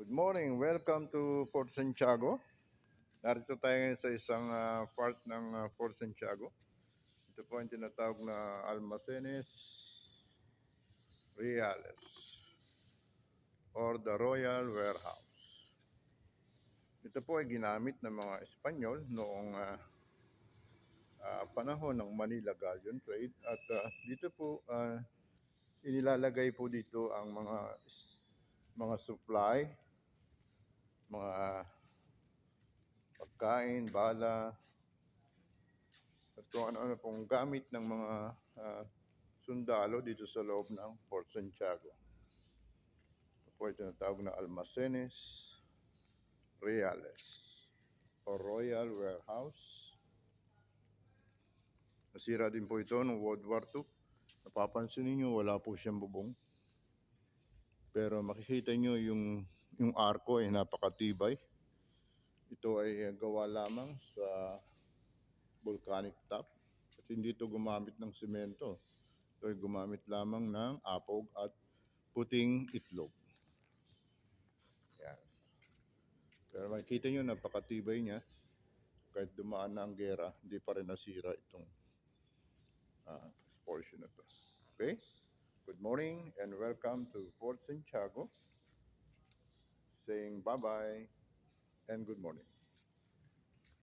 Good morning. Welcome to Port Santiago. Narito tayo ngayon sa isang part ng Port Santiago. Ito po ang tinatawag na Almacenes Reales or the Royal Warehouse. Ito po ay ginamit ng mga Espanyol noong panahon ng Manila Galleon Trade at dito po inilalagay po dito ang mga supply, mga pagkain, bala, at kung ano-ano pong gamit ng mga sundalo dito sa loob ng Fort Santiago. Ito po ay tinatawag na Almacenes Reales o Royal Warehouse. Nasira din po ito noong World War II. Napapansin niyo wala po siyang bubong. Pero makikita niyo yung arko ay napakatibay. Ito ay gawa lamang sa volcanic top at hindi ito gumamit ng semento. Ito ay gumamit lamang ng apog at puting itlog. Yan. Pero makikita nyo, napakatibay niya. Kahit dumaan na ang gera, hindi pa rin nasira itong portion na to. Okay? Good morning and welcome to Port Santiago. Saying bye-bye and good morning.